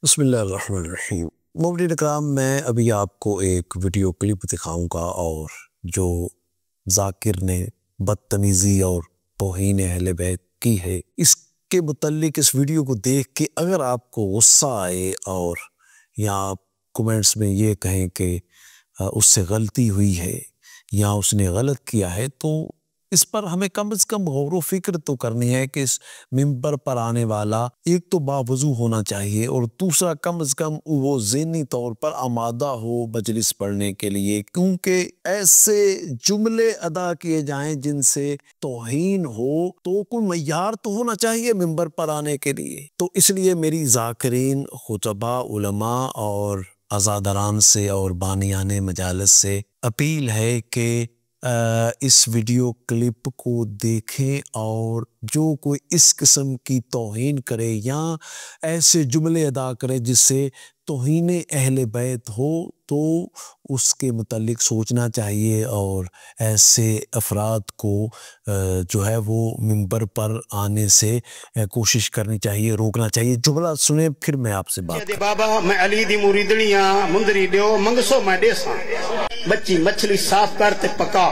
बिस्मिल्लाहिर्रहमानिर्रहीम। मोमिन इकराम, मैं अभी आपको एक वीडियो क्लिप दिखाऊंगा और जो जाकिर ने बदतमीज़ी और तौहीन अहले बैत की है, इसके मुतल्लिक इस वीडियो को देख के अगर आपको गुस्सा आए और या आप कमेंट्स में ये कहें कि उससे गलती हुई है या उसने गलत किया है, तो इस पर हमें कम से कम गौर व फिक्र तो करनी है कि इस मिंबर पर आने वाला एक तो बावजू होना चाहिए और दूसरा कम से कम वो ज़हनी तौर पर आमादा हो मजलिस पढ़ने के लिए, क्योंकि ऐसे जुमले अदा किए जाएं जिनसे तौहीन हो तो कोई मय्यार तो होना चाहिए मिंबर पर आने के लिए। तो इसलिए मेरी ज़ाकिरीन, खुतबा, उलमा और अज़ादरान से और बानियाने मजालिस से अपील है कि इस वीडियो क्लिप को देखें और जो कोई इस किस्म की तौहीन करे या ऐसे जुमले अदा करे जिससे तौहीन अहले बैत हो, तो उसके मुतल्लिक सोचना चाहिए और ऐसे अफराद को जो है वो मिंबर पर आने से कोशिश करनी चाहिए, रोकना चाहिए। जुमला सुने फिर मैं आपसे बात बाबा मैं अली दी मुरीदनिया मुंदरी दियो मंगसो मैं देसा। बच्ची मछली साफ करते पका,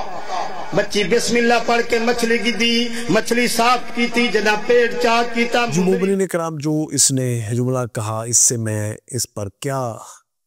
बच्ची बिस्मिल्लाह पढ़ के मछली की दी, मछली साफ की थी जना पेट चाक कीता। मोमिनीन इकराम, जो इसने जुमला कहा इससे मैं इस पर क्या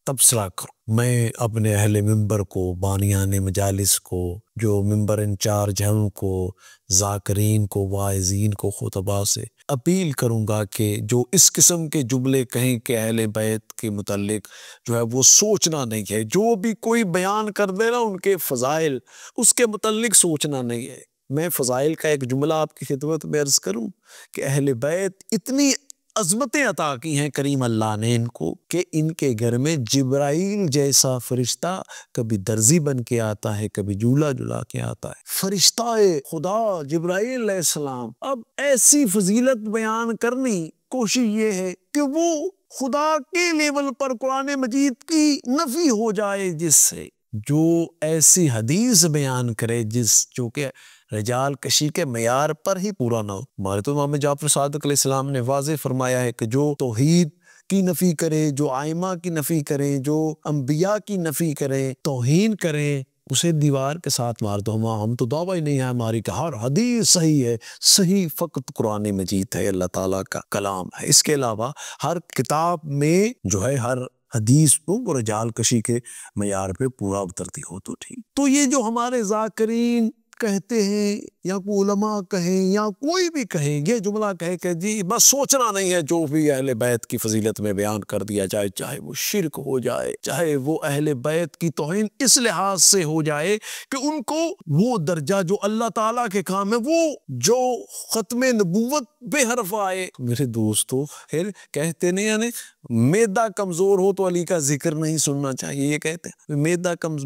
तबसरा करूं। मैं अपने अहले मिंबर को, बानियाने मजालिस को, जो मिंबर इंचार्ज हैं उनको, ज़ाकिरीन को, वाइज़ीन को, खुतबा से अपील करूंगा कि जो इस किस्म के जुमले कहें कि अहले बैत के मुतल्लिक जो है वो सोचना नहीं है। जो भी कोई बयान कर दे ना उनके फ़ज़ाइल, उसके मुतल्लिक सोचना नहीं है। मैं फ़ज़ाइल का एक जुमला आपकी खिदमत में अर्ज़ करूं कि अहले बैत इतनी अज़मतें अता की हैं करीम अल्लाह ने इनको कि इनके घर में जिब्राइल जैसा फरिश्ता कभी दर्जी बन के आता है, कभी झूला झुला के आता है। फरिश्ताए खुदा जिब्राइल अलैहिस्सलाम। अब ऐसी फजीलत बयान करनी, कोशिश ये है कि वो खुदा के लेवल पर कुरान मजीद की नफी हो जाए, जिससे जो ऐसी हदीस बयान करे जो कि रजाल कशी के मयार पर ही पूरा ना हो। हमारे तो इमाम जाफर सादिक अलैहिस्सलाम ने वाज़े फरमाया है कि जो तौहीद की नफ़ी करे, जो आइमा की नफ़ी करे, जो अंबिया की नफ़ी करे, तौहीन करे, उसे दीवार के साथ मार दो। हम तो दावा ही नहीं है हमारी कि हर हदीस सही है। सही फ़कत कुरान मजीद है, अल्लाह ताला का कलाम है। इसके अलावा हर किताब में जो है हर हदीस को वो रजाल कशी के मयार पे पूरा उतरती हो तो ठीक। तो ये जो हमारे ज़ाकिरीन कहते हैं या कोई उलमा कहें या कोई भी कहे, ये जुमला कहे कि जी बस सोचना नहीं है, जो भी अहले बैत की फजीलत में बयान कर दिया जाए, चाहे वो शिरक हो जाए, चाहे वो अहले बैत की तौहीन इस लिहाज से हो जाए कि उनको वो दर्जा जो अल्लाह ताला के काम है, वो जो ख़त्मे नबूवत बेहरफ आए। मेरे दोस्तों, फिर कहते नहीं यानी मैदा कमज़ोर हो तो अली का जिक्र नहीं सुनना चाहिए। ये कहते हैं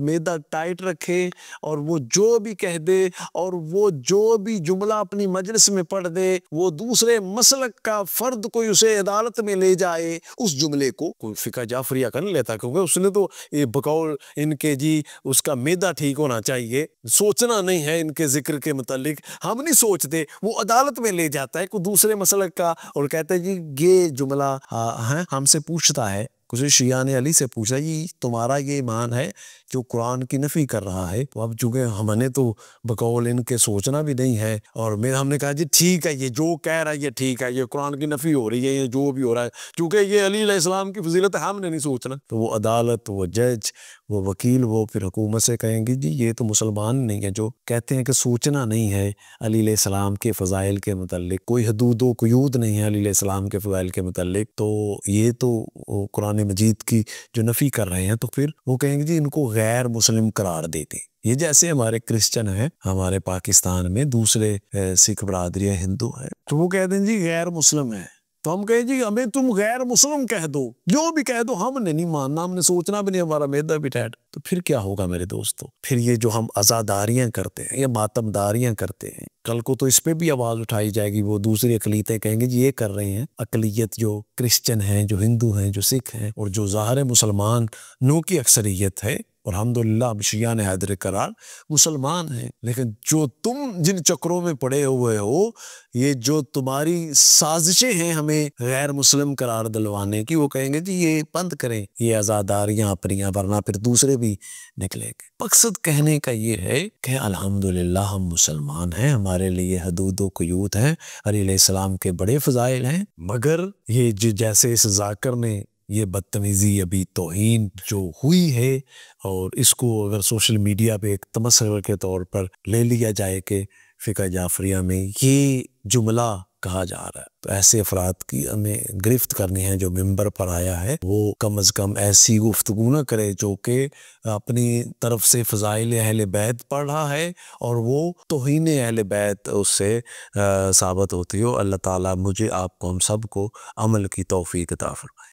मैदा टाइट रखे और वो जो भी कह दे और वो जो भी जुमला अपनी मजलिस में पढ़ दे, वो दूसरे मसलक का फर्द कोई उसे अदालत में ले जाए, उस जुमले को कोई फ़िक़्ह जाफरिया कर नहीं लेता, क्योंकि उसने तो ये बकौल इनके जी उसका मैदा ठीक होना चाहिए, सोचना नहीं है इनके जिक्र के मुतालिक। हम नहीं सोचते, वो अदालत में ले जाता है कोई दूसरे मसलक का और कहता है जी ये जुमला है। हमसे पूछता है, कुछ शिया ने अली से पूछा, जी तुम्हारा ये ईमान है जो कुरान की नफ़ी कर रहा है। तो अब चूँकि हमने तो बकौल इनके सोचना भी नहीं है और हमने कहा जी ठीक है, ये जो कह रहा है ये ठीक है, ये कुरान की नफ़ी हो रही है, ये जो भी हो रहा है, चूँकि ये अली अलैहिस्सलाम की फजीलत है, हमने नहीं सोचना। तो वो अदालत, वो जज, वो वकील, वो फिर हुकूमत से कहेंगे जी ये तो मुसलमान नहीं है जो कहते हैं कि सोचना नहीं है अली अलैहिस्सलाम के फ़ज़ाइल के मुतल्लिक, कोई हदूद व क़ुयूद नहीं है अली अलैहिस्सलाम के फ़ज़ाइल के मुतल्लिक। तो ये तो कुरान मजीद की जो नफ़ी कर रहे हैं, तो फिर वो कहेंगे जी इनको गैर मुस्लिम करार देते। ये जैसे हमारे क्रिश्चियन हैं, हमारे पाकिस्तान में दूसरे सिख बरादरी हिंदू हैं, तो वो कहते हैं जी गैर मुस्लिम है। तो हम कहें जी हमें तुम गैर मुस्लिम कह दो, जो भी कह दो, हमने नहीं मानना, हमने सोचना भी नहीं, हमारा मैदा भी टैट। तो फिर क्या होगा मेरे दोस्तों? फिर ये जो हम अज़ादारियाँ करते हैं या मातमदारियाँ करते हैं, कल को तो इस पे भी आवाज़ उठाई जाएगी। वो दूसरी अक़लीतें कहेंगे जी ये कर रहे हैं। अक़लियत जो क्रिश्चियन हैं, जो हिंदू हैं, जो सिख हैं और जो ज़ाहिर मुसलमानों की अक्सरियत है, और अल्हम्दुलिल्लाह हम शियान हैदर करार मुसलमान हैं। लेकिन जो तुम जिन चक्रों में पड़े हुए हो, ये जो तुम्हारी साजिशें हैं हमें गैर मुस्लिम करार दिलवाने की, वो कहेंगे जी ये बंद करें ये आज़ादारियाँ अपनियाँ, वरना फिर दूसरे भी निकलेंगे। मकसद कहने का ये है कि अल्हम्दुलिल्लाह हम मुसलमान हैं, हमारे लिए हदूद व क़ुयूद हैं, अली अलैहिस्सलाम के बड़े फ़ज़ाइल हैं। मगर ये जो जैसे इस ज़ाकिर ने ये बदतमीज़ी अभी तौहीन जो हुई है, और इसको अगर सोशल मीडिया पे एक तमस्खुर के तौर पर ले लिया जाए कि फ़िक़्ह जाफ़रिया में ये जुमला कहा जा रहा है, तो ऐसे अफराद की हमें गिरफ्त करनी है। जो मिंबर पर आया है वो कम अज़ कम ऐसी गुफ्तगू न करे जो कि अपनी तरफ से फ़ज़ाइल अहले बैत पढ़ रहा है और वो तौहीन अहले बैत उससे साबित होती हो। अल्लाह ताला मुझे आपको हम सब को अमल की तौफ़ीक़ अता फरमाए।